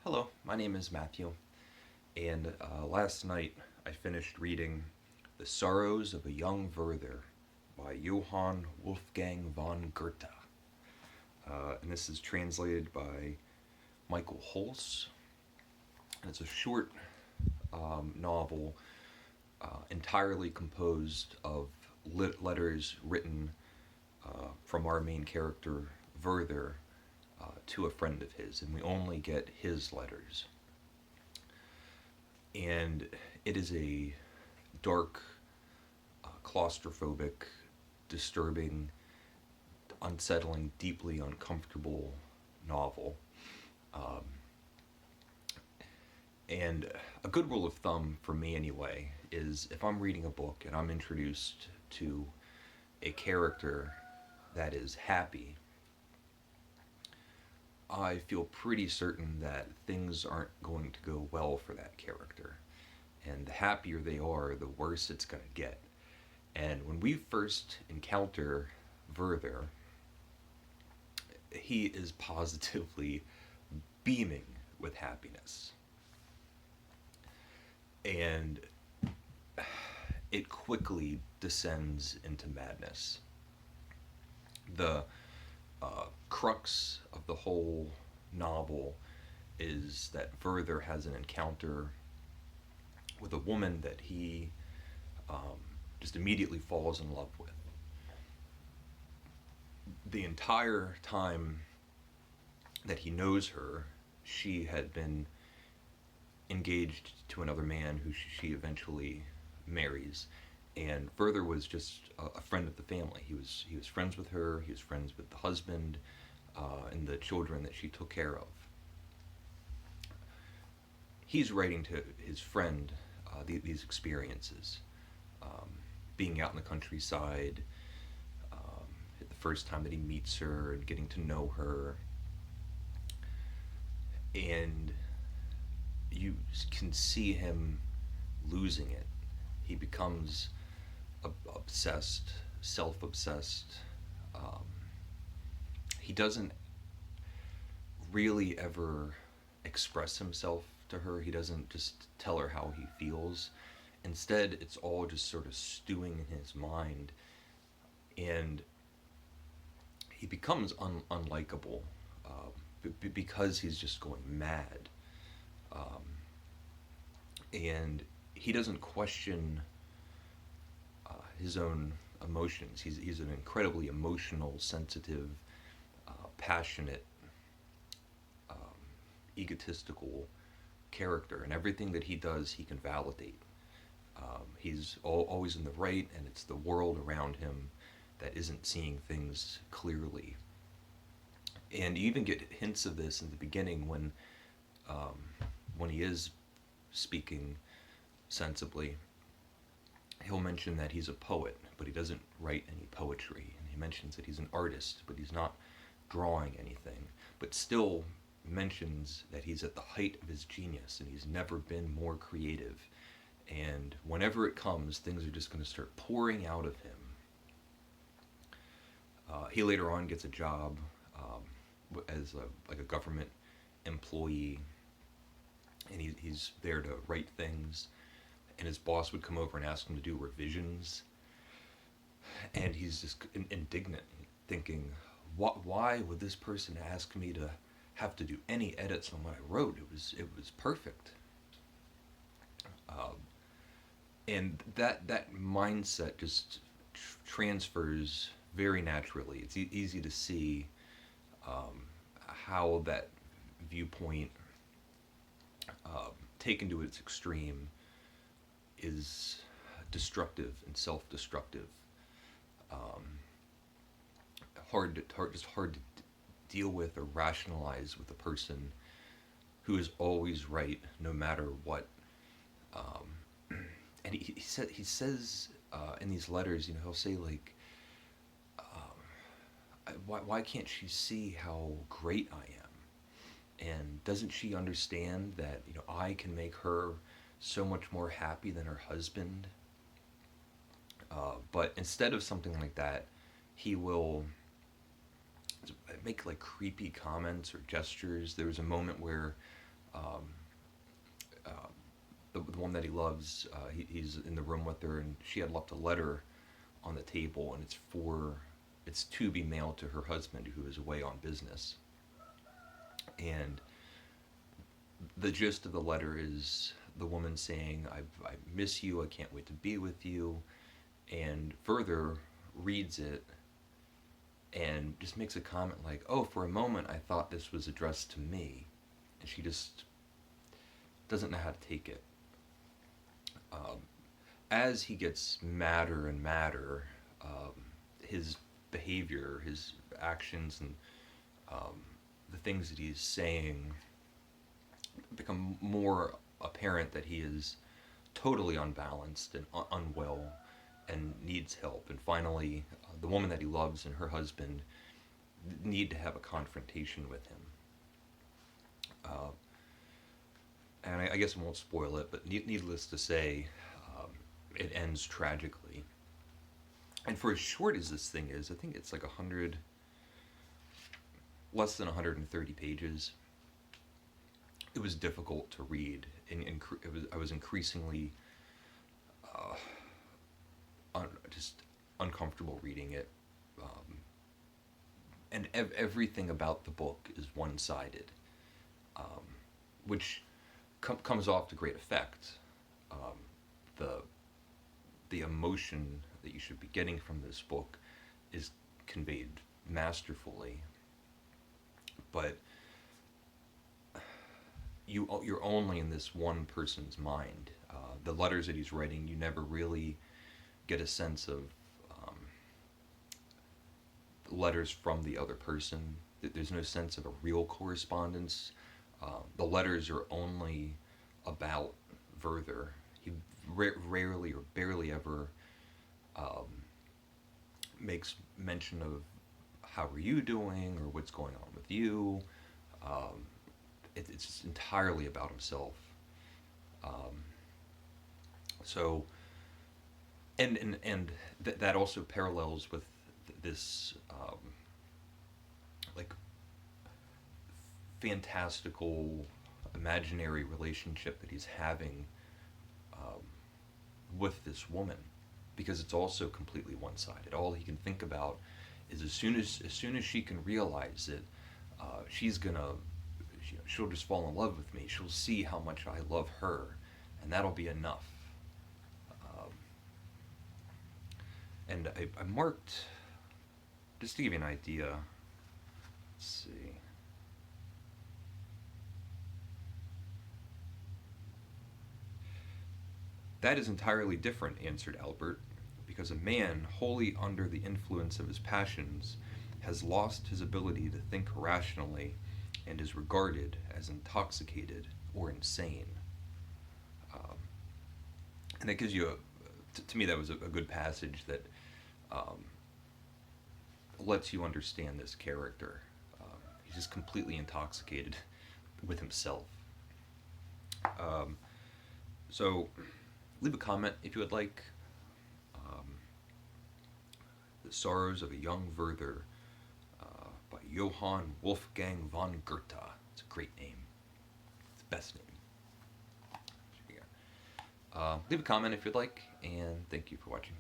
Hello, my name is Matthew, and last night I finished reading The Sorrows of a Young Werther by Johann Wolfgang von Goethe. And this is translated by Michael Hulse. And it's a short novel entirely composed of letters written from our main character, Werther, to a friend of his, and we only get his letters. And it is a dark, claustrophobic, disturbing, unsettling, deeply uncomfortable novel. Um, and a good rule of thumb for me, anyway, is if I'm reading a book and I'm introduced to a character that is happy, I feel pretty certain that things aren't going to go well for that character. And the happier they are, the worse it's going to get. And when we first encounter Werther, he is positively beaming with happiness. And it quickly descends into madness. The crux of the whole novel is that Werther has an encounter with a woman that he um, just immediately falls in love with. The entire time that he knows her, she had been engaged to another man who she eventually marries. And Werther was just a friend of the family. He was friends with her. He was friends with the husband and the children that she took care of. He's writing to his friend these experiences, um, being out in the countryside, um, the first time that he meets her and getting to know her, and you can see him losing it. He becomes obsessed, self-obsessed. Um, he doesn't really ever express himself to her. He doesn't just tell her how he feels. Instead, it's all just sort of stewing in his mind, and he becomes unlikable because he's just going mad. Um, and he doesn't question his own emotions. He's an incredibly emotional, sensitive, passionate, um, egotistical character, and everything that he does, he can validate. He's always in the right, and it's the world around him that isn't seeing things clearly. And you even get hints of this in the beginning um, when he is speaking sensibly. He'll mention that he's a poet, but he doesn't write any poetry. And he mentions that he's an artist, but he's not drawing anything. But still mentions that he's at the height of his genius and he's never been more creative. And whenever it comes, things are just going to start pouring out of him. He later on gets a job as like a government employee, and he's there to write things. And his boss would come over and ask him to do revisions, and he's just indignant, thinking, why would this person ask me to have to do any edits on what I wrote? It was perfect. Um, and that mindset just transfers very naturally. It's easy to see how that viewpoint, taken to its extreme, is destructive and self-destructive. Um, hard to deal with or rationalize with a person who is always right no matter what. And he says in these letters, he'll say like, why can't she see how great I am? And doesn't she understand that I can make her so much more happy than her husband? But instead of something like that, he will make like creepy comments or gestures. There was a moment where Um, uh, the one that he loves, he's in the room with her, and she had left a letter on the table, and it's to be mailed to her husband who is away on business. And the gist of the letter is the woman saying, I miss you, I can't wait to be with you, and further reads it and just makes a comment like, oh, for a moment I thought this was addressed to me. And she just doesn't know how to take it. Um, as he gets madder and madder, his behavior, his actions, and um, the things that he's saying become more apparent that he is totally unbalanced and unwell and needs help. And finally, the woman that he loves and her husband need to have a confrontation with him. Uh, and I guess I won't spoil it, but needless to say, it ends tragically. And for as short as this thing is, I think it's like 100, less than 130 pages. It was difficult to read, and I was increasingly uh, just uncomfortable reading it. And everything about the book is one-sided, um, which comes off to great effect. Um, the the emotion that you should be getting from this book is conveyed masterfully, but you're only in this one person's mind. The letters that he's writing, you never really get a sense of letters from the other person. There's no sense of a real correspondence. The letters are only about Werther. He rarely or barely ever um, makes mention of how are you doing or what's going on with you. Um, it's just entirely about himself. Um, so, and that also parallels with this like fantastical imaginary relationship that he's having um, with this woman, because it's also completely one-sided. All he can think about is as soon as she can realize it, she's gonna she'll just fall in love with me. She'll see how much I love her, and that'll be enough. Um, and I marked, just to give you an idea. Let's see. That is entirely different, answered Albert, because a man wholly under the influence of his passions has lost his ability to think rationally and is regarded as intoxicated or insane. Um, and that gives you to me, that was a good passage that um, lets you understand this character. He's just completely intoxicated with himself. Um, so, leave a comment if you would like. Um, the Sorrows of a Young Werther by Johann Wolfgang von Goethe. It's a great name. It's the best name. Leave a comment if you'd like, and thank you for watching.